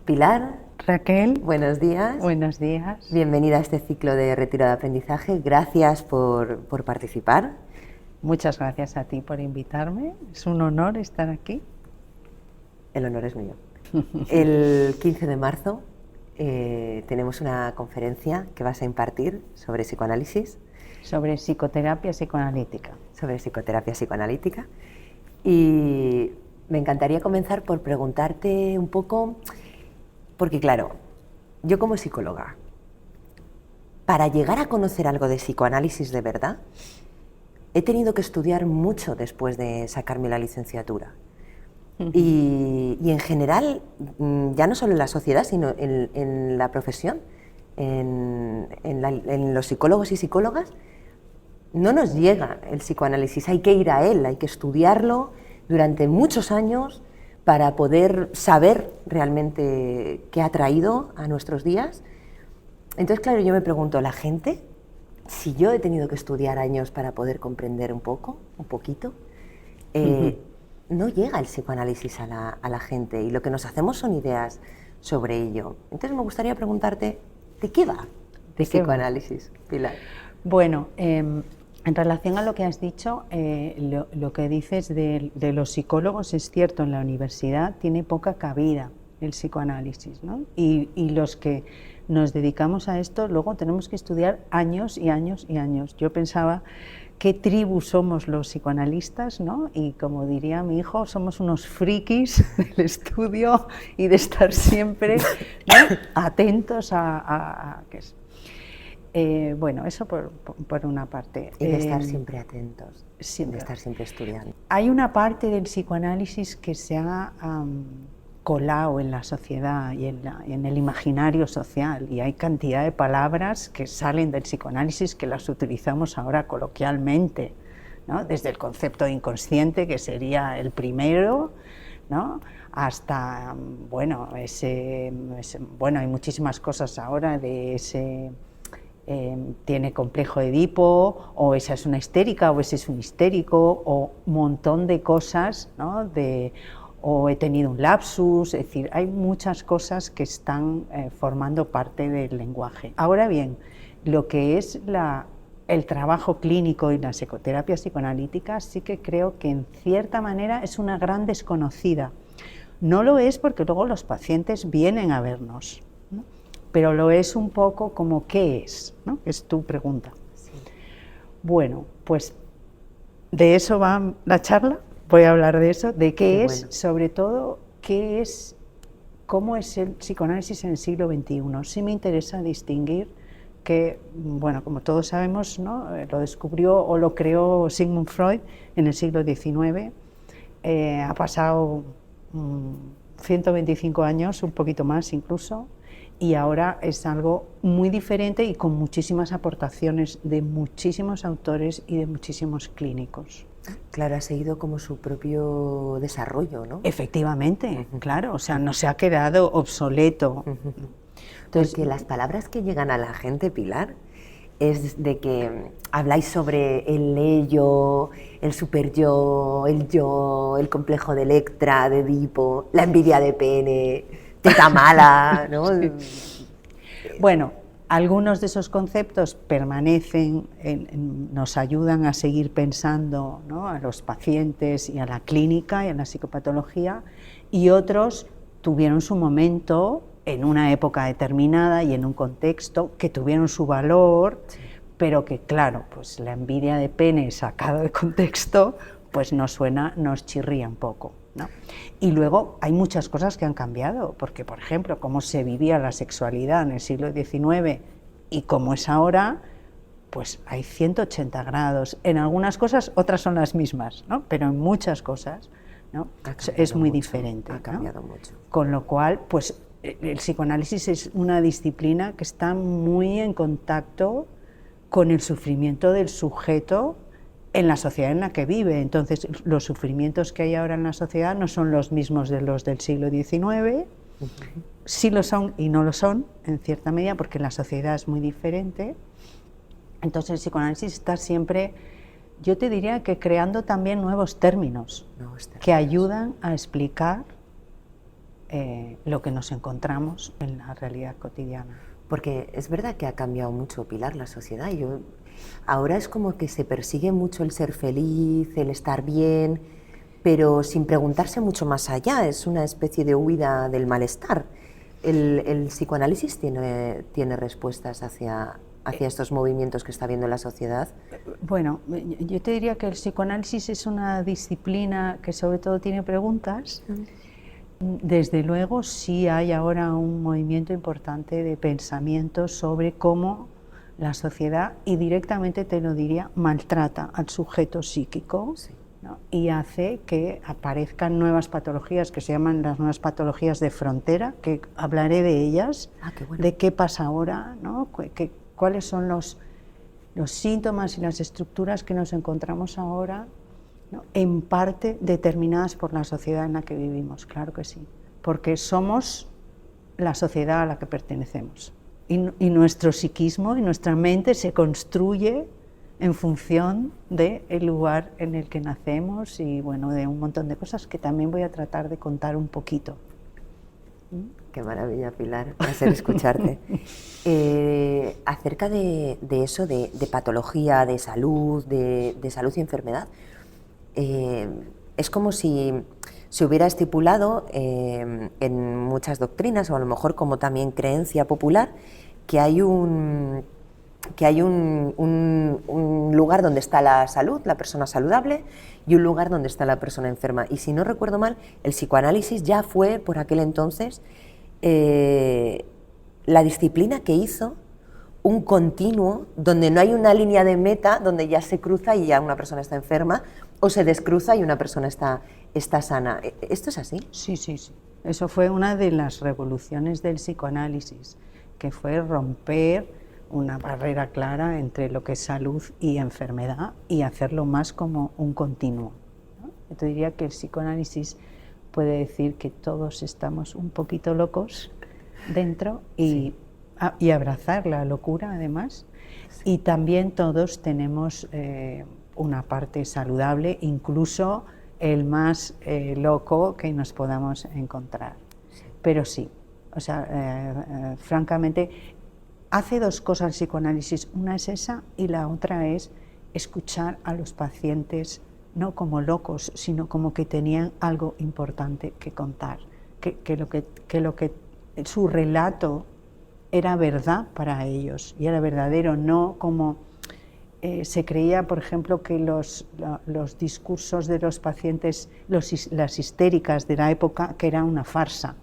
Pilar, Raquel, buenos días. buenos días. Bienvenida a este ciclo de retiro de aprendizaje. Gracias por participar. Muchas gracias a ti por invitarme. Es un honor estar aquí. El honor es mío. El 15 de marzo tenemos una conferencia que vas a impartir sobre psicoanálisis. Sobre psicoterapia psicoanalítica. Sobre psicoterapia psicoanalítica. Y me encantaría comenzar por preguntarte un poco, porque claro, yo como psicóloga, para llegar a conocer algo de psicoanálisis de verdad, he tenido que estudiar mucho después de sacarme la licenciatura. Y en general, ya no solo en la sociedad, sino en la profesión, en los psicólogos y psicólogas, no nos llega el psicoanálisis, hay que ir a él, hay que estudiarlo durante muchos años para poder saber realmente qué ha traído a nuestros días. Entonces, claro, yo me pregunto, ¿la gente, si yo he tenido que estudiar años para poder comprender un poquito, no llega el psicoanálisis a la gente y lo que nos hacemos son ideas sobre ello? Entonces me gustaría preguntarte, ¿de qué va el psicoanálisis, Pilar? Bueno, en relación a lo que has dicho, lo que dices de los psicólogos es cierto, en la universidad tiene poca cabida el psicoanálisis, ¿no? Y los que nos dedicamos a esto luego tenemos que estudiar años y años y años. Yo pensaba qué tribu somos los psicoanalistas, ¿no? Y como diría mi hijo, somos unos frikis del estudio y de estar siempre, ¿no?, atentos a qué es. Bueno, eso por una parte. Y de estar siempre atentos, siempre. De estar siempre estudiando. Hay una parte del psicoanálisis que se ha colado en la sociedad y en el imaginario social, y hay cantidad de palabras que salen del psicoanálisis que las utilizamos ahora coloquialmente, ¿no? Desde el concepto de inconsciente, que sería el primero, ¿no?, hasta, bueno, hay muchísimas cosas ahora de ese... tiene complejo de Edipo, o esa es una histérica, o ese es un histérico, o un montón de cosas, ¿no?, o he tenido un lapsus, es decir, hay muchas cosas que están formando parte del lenguaje. Ahora bien, lo que es el trabajo clínico y la psicoterapia psicoanalítica sí que creo que en cierta manera es una gran desconocida. No lo es porque luego los pacientes vienen a vernos, ¿no?, pero lo es un poco como ¿qué es?, ¿no?, que es tu pregunta. Sí. Bueno, pues de eso va la charla, voy a hablar de eso, de qué es, bueno, sobre todo, cómo es el psicoanálisis en el siglo XXI. Sí me interesa distinguir que, bueno, como todos sabemos, ¿no?, lo descubrió o lo creó Sigmund Freud en el siglo XIX, ha pasado 125 años, un poquito más incluso, y ahora es algo muy diferente y con muchísimas aportaciones de muchísimos autores y de muchísimos clínicos. Claro, ha seguido como su propio desarrollo, ¿no? Efectivamente, claro, o sea, no se ha quedado obsoleto. Entonces, porque las palabras que llegan a la gente, Pilar, es de que habláis sobre el ello, el superyo, el complejo de Electra, de Edipo, la envidia de Pene, teta mala, ¿no? Sí. Bueno, algunos de esos conceptos permanecen, nos ayudan a seguir pensando, ¿no?, a los pacientes y a la clínica y a la psicopatología, y otros tuvieron su momento en una época determinada y en un contexto que tuvieron su valor, sí, pero que, claro, pues la envidia de Pene sacado de contexto, pues nos chirría un poco, ¿no? Y luego hay muchas cosas que han cambiado, porque, por ejemplo, cómo se vivía la sexualidad en el siglo XIX y cómo es ahora, pues hay 180 grados. En algunas cosas otras son las mismas, ¿no?, pero en muchas cosas, ¿no?, es muy diferente. Ha cambiado mucho. Con lo cual, pues el psicoanálisis es una disciplina que está muy en contacto con el sufrimiento del sujeto en la sociedad en la que vive. Entonces, los sufrimientos que hay ahora en la sociedad no son los mismos de los del siglo XIX, sí lo son y no lo son, en cierta medida, porque la sociedad es muy diferente. Entonces, el psicoanálisis está siempre, yo te diría que creando también nuevos términos que ayudan a explicar lo que nos encontramos en la realidad cotidiana. Porque es verdad que ha cambiado mucho, Pilar, la sociedad. Ahora es como que se persigue mucho el ser feliz, el estar bien, pero sin preguntarse mucho más allá. Es una especie de huida del malestar. ¿El psicoanálisis tiene respuestas hacia estos movimientos que está viendo la sociedad? Bueno, yo te diría que el psicoanálisis es una disciplina que sobre todo tiene preguntas. Desde luego sí hay ahora un movimiento importante de pensamiento sobre cómo la sociedad, y directamente te lo diría, maltrata al sujeto psíquico, Sí. ¿no? Y hace que aparezcan nuevas patologías que se llaman las nuevas patologías de frontera, que hablaré de ellas, Qué bueno. de qué pasa ahora, ¿no? Cuáles son los síntomas y las estructuras que nos encontramos ahora, ¿no? En parte determinadas por la sociedad en la que vivimos, claro que sí, porque somos la sociedad a la que pertenecemos y nuestro psiquismo y nuestra mente se construye en función del lugar en el que nacemos y bueno, de un montón de cosas que también voy a tratar de contar un poquito. Qué maravilla, Pilar, placer escucharte. Acerca de eso, de patología, de salud y enfermedad, es como si se hubiera estipulado en muchas doctrinas, o a lo mejor como también creencia popular, que hay un lugar donde está la salud, la persona saludable, y un lugar donde está la persona enferma. Y si no recuerdo mal, el psicoanálisis ya fue, por aquel entonces, la disciplina que hizo un continuo donde no hay una línea de meta donde ya se cruza y ya una persona está enferma, o se descruza y una persona está sana. ¿Esto es así? Sí, sí, sí. Eso fue una de las revoluciones del psicoanálisis, que fue romper una barrera clara entre lo que es salud y enfermedad y hacerlo más como un continuo, ¿no? Yo te diría que el psicoanálisis puede decir que todos estamos un poquito locos dentro y abrazar la locura además, y también todos tenemos una parte saludable, incluso el más loco que nos podamos encontrar. Pero sí, o sea, francamente, hace dos cosas el psicoanálisis. Una es esa y la otra es escuchar a los pacientes no como locos, sino como que tenían algo importante que contar, que lo que su relato era verdad para ellos y era verdadero, no como se creía, por ejemplo, que los discursos de los pacientes, las histéricas de la época, que era una farsa,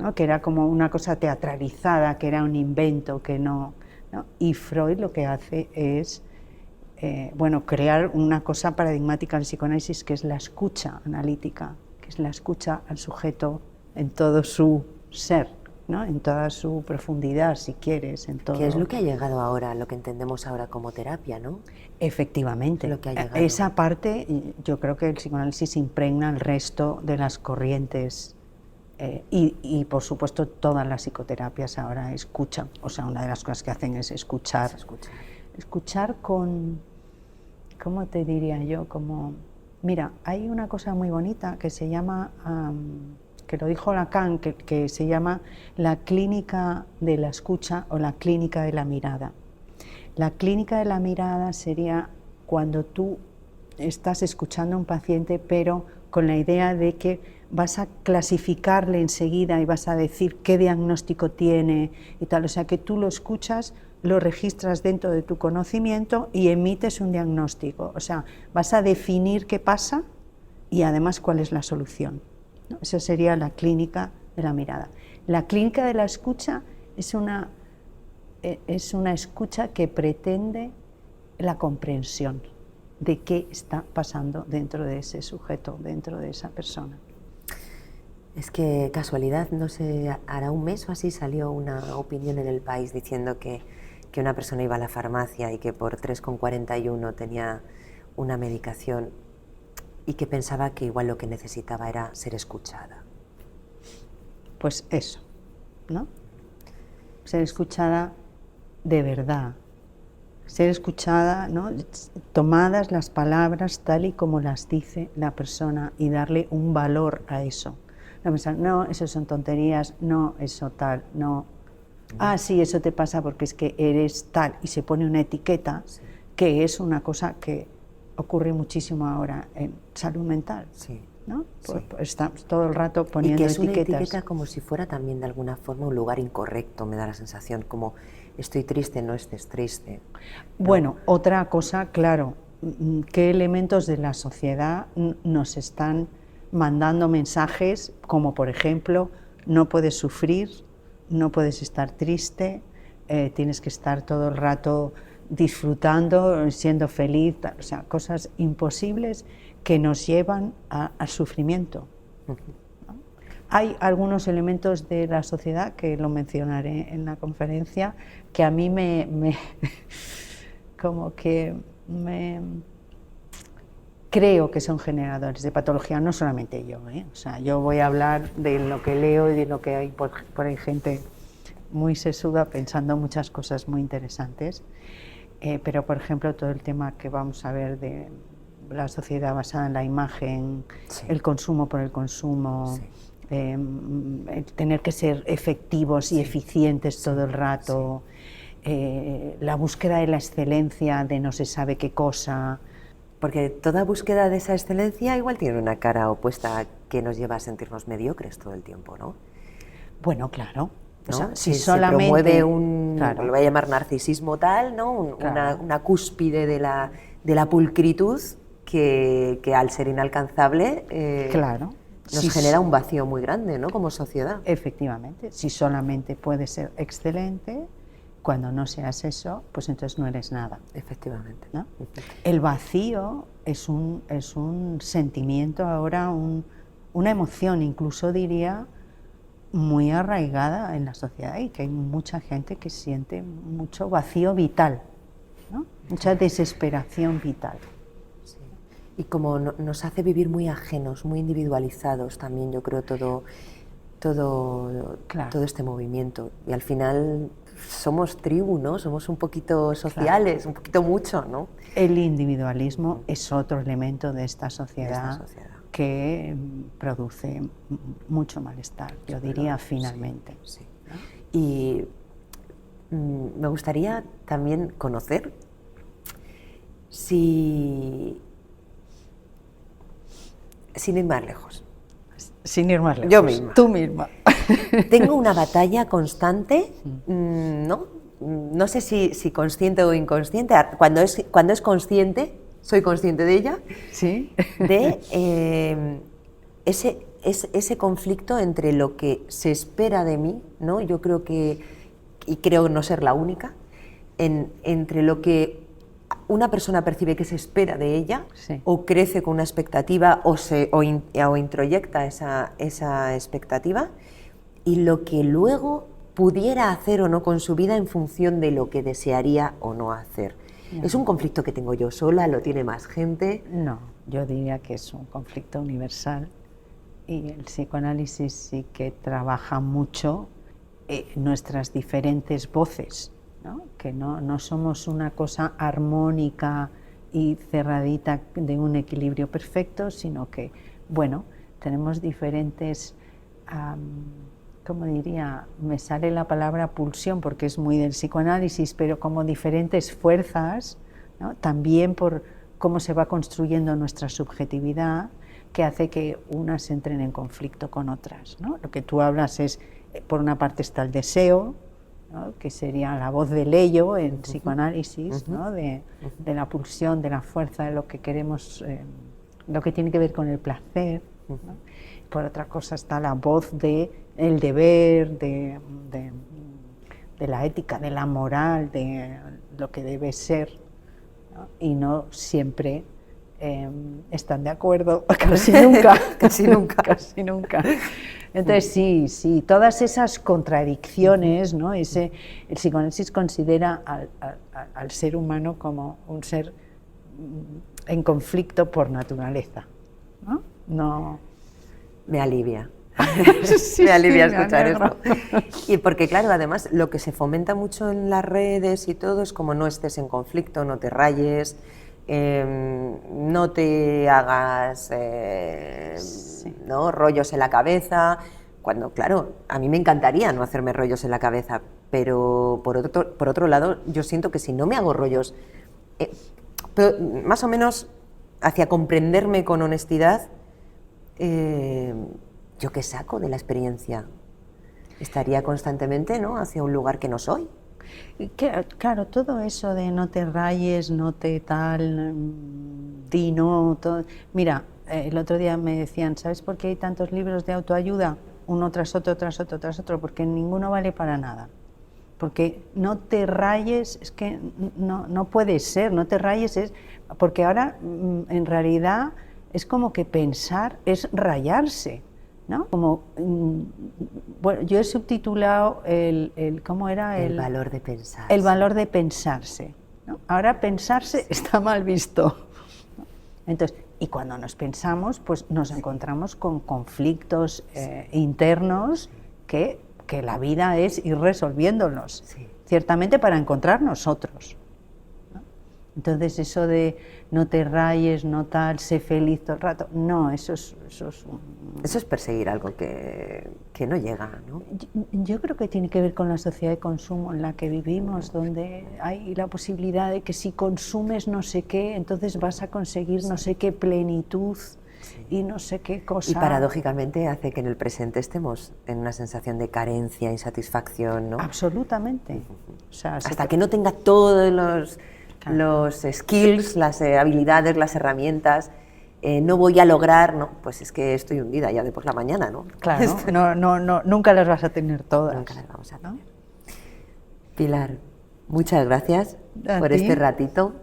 ¿no? Que era como una cosa teatralizada, que era un invento, que no. Y Freud lo que hace es crear una cosa paradigmática en el psicoanálisis, que es la escucha analítica, que es la escucha al sujeto en todo su ser, ¿no? En toda su profundidad, si quieres, en todo. Que es lo que ha llegado ahora, lo que entendemos ahora como terapia, ¿no? Efectivamente. Lo que ha llegado. Esa parte, yo creo que el psicoanálisis impregna el resto de las corrientes y, por supuesto, todas las psicoterapias ahora escuchan. O sea, una de las cosas que hacen es escuchar. Escuchar con, ¿cómo te diría yo? Como, mira, hay una cosa muy bonita que se llama... que lo dijo Lacan, que se llama la clínica de la escucha o la clínica de la mirada. La clínica de la mirada sería cuando tú estás escuchando a un paciente, pero con la idea de que vas a clasificarle enseguida y vas a decir qué diagnóstico tiene y tal. O sea, que tú lo escuchas, lo registras dentro de tu conocimiento y emites un diagnóstico. O sea, vas a definir qué pasa y además cuál es la solución. Esa sería la clínica de la mirada. La clínica de la escucha es una escucha que pretende la comprensión de qué está pasando dentro de ese sujeto, dentro de esa persona. Es que casualidad, no sé, hará un mes o así salió una opinión en El País diciendo que una persona iba a la farmacia y que por 3,41 tenía una medicación y que pensaba que igual lo que necesitaba era ser escuchada. Pues eso, ¿no? Ser escuchada de verdad, ser escuchada, ¿no? Tomadas las palabras tal y como las dice la persona y darle un valor a eso. no, no, eso son tonterías, no, eso tal, no. Ah, sí, eso te pasa porque es que eres tal, y se pone una etiqueta, sí, que es una cosa que ocurre muchísimo ahora en salud mental. Sí. ¿No? Sí. Estamos todo el rato poniendo etiquetas. Y que es una etiqueta como si fuera también de alguna forma un lugar incorrecto, me da la sensación, como estoy triste, no estés triste. ¿No? Bueno, otra cosa, claro, ¿qué elementos de la sociedad nos están mandando mensajes como, por ejemplo, no puedes sufrir, no puedes estar triste, tienes que estar todo el rato disfrutando, siendo feliz, o sea, cosas imposibles que nos llevan al sufrimiento, ¿no? Hay algunos elementos de la sociedad, que lo mencionaré en la conferencia, que a mí como que me creo que son generadores de patología, no solamente yo, o sea, yo voy a hablar de lo que leo y de lo que hay por ahí gente muy sesuda pensando muchas cosas muy interesantes, pero por ejemplo todo el tema que vamos a ver de la sociedad basada en la imagen, sí, el consumo por el consumo, sí, el tener que ser efectivos, sí, y eficientes, sí, todo el rato, sí, la búsqueda de la excelencia, de no se sabe qué cosa. Porque toda búsqueda de esa excelencia igual tiene una cara opuesta que nos lleva a sentirnos mediocres todo el tiempo, ¿no? Bueno, claro. ¿No? O sea, si solamente se promueve un, claro, lo voy a llamar narcisismo tal, ¿no? Claro. Una cúspide de la pulcritud que al ser inalcanzable claro, nos genera un vacío muy grande, ¿no? Como sociedad. Efectivamente, si solamente puedes ser excelente, cuando no seas eso, pues entonces no eres nada. Efectivamente. ¿No? El vacío es un sentimiento ahora, una emoción, incluso diría, muy arraigada en la sociedad, y que hay mucha gente que siente mucho vacío vital, ¿no? Mucha desesperación vital. Sí. Y como nos hace vivir muy ajenos, muy individualizados también, yo creo, todo este movimiento. Y al final somos tribu, ¿no? Somos un poquito sociales, un poquito mucho, ¿no? El individualismo es otro elemento de esta sociedad, que produce mucho malestar, yo diría, finalmente. Sí, sí. Y me gustaría también conocer sin ir más lejos. Sin ir más lejos. Yo misma. Tú misma. Tengo una batalla constante, ¿no? No sé si consciente o inconsciente. Cuando es consciente, soy consciente de ella. Sí. De ese conflicto entre lo que se espera de mí, ¿no? Yo creo que, y creo no ser la única, entre lo que una persona percibe que se espera de ella, sí, o crece con una expectativa o introyecta esa expectativa, y lo que luego pudiera hacer o no con su vida en función de lo que desearía o no hacer. No. ¿Es un conflicto que tengo yo sola? ¿Lo tiene más gente? No, yo diría que es un conflicto universal, y el psicoanálisis sí que trabaja mucho nuestras diferentes voces, ¿no? Que no somos una cosa armónica y cerradita de un equilibrio perfecto, sino que, bueno, tenemos diferentes, ¿cómo diría? Me sale la palabra pulsión porque es muy del psicoanálisis, pero como diferentes fuerzas, ¿no? También por cómo se va construyendo nuestra subjetividad, que hace que unas entren en conflicto con otras, ¿no? Lo que tú hablas es, por una parte está el deseo, ¿no? Que sería la voz del ello en psicoanálisis, ¿no? De la pulsión, de la fuerza, de lo que queremos, lo que tiene que ver con el placer, ¿no? Por otra cosa está la voz del deber, de la ética, de la moral, de lo que debe ser, ¿no? Y no siempre están de acuerdo, casi nunca, casi nunca. Casi nunca. Entonces sí, todas esas contradicciones, ¿no? El psicoanálisis considera al ser humano como un ser en conflicto por naturaleza, ¿no? No. Me alivia. Sí, me alivia sí, escuchar esto. Y porque claro, además lo que se fomenta mucho en las redes y todo es como no estés en conflicto, no te rayes, no te hagas ¿no? rollos en la cabeza, cuando, claro, a mí me encantaría no hacerme rollos en la cabeza, pero por otro lado, yo siento que si no me hago rollos, pero más o menos hacia comprenderme con honestidad, ¿yo qué saco de la experiencia? Estaría constantemente, ¿no?, hacia un lugar que no soy. Claro, todo eso de no te rayes, no te tal, di no, todo. Mira, el otro día me decían, ¿sabes por qué hay tantos libros de autoayuda? Uno tras otro, tras otro, tras otro, porque ninguno vale para nada. Porque no te rayes, es que no puede ser, no te rayes, es porque ahora en realidad es como que pensar es rayarse, ¿no? Como, bueno, yo he subtitulado ¿cómo era? El valor de pensarse. El valor de pensarse, ¿no? Ahora pensarse está mal visto. Entonces, y cuando nos pensamos, pues nos encontramos con conflictos internos que la vida es ir resolviéndolos, ciertamente para encontrar nosotros, ¿no? Entonces eso de no te rayes, no tal, sé feliz todo el rato, no, eso es perseguir algo que no llega, ¿no? Yo creo que tiene que ver con la sociedad de consumo en la que vivimos, donde hay la posibilidad de que si consumes no sé qué, entonces vas a conseguir no sé qué plenitud y no sé qué cosa. Y paradójicamente hace que en el presente estemos en una sensación de carencia, insatisfacción, ¿no? Absolutamente. O sea, hasta que no tenga todos los skills, las habilidades, las herramientas, no voy a lograr, no, pues es que estoy hundida ya de por la mañana, ¿no? Claro, nunca las vas a tener todas. Nunca las vamos a tener. ¿No? Pilar, muchas gracias por ti. Este ratito.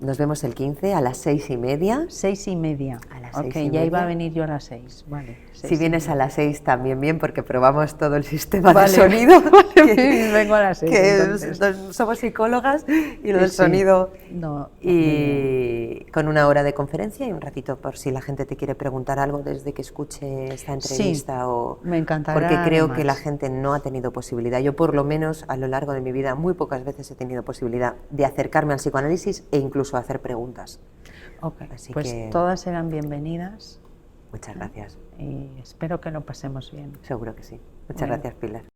Nos vemos el 15 a las 6:30. 6:30. A las 6:30. Ya ya iba a venir yo a las 6. Vale. Si vienes a las 6 también bien, porque probamos todo el sistema de sonido. Vengo a las 6. Que somos psicólogas y lo del sonido. Y con una hora de conferencia y un ratito por si la gente te quiere preguntar algo desde que escuche esta entrevista. Me encantará. Porque creo que la gente no ha tenido posibilidad. Yo, por lo menos, a lo largo de mi vida, muy pocas veces he tenido posibilidad de acercarme al psicoanálisis e incluso hacer preguntas. Así pues que todas serán bienvenidas. Muchas gracias. Y espero que lo pasemos bien. Seguro que sí. Muchas gracias, Pilar.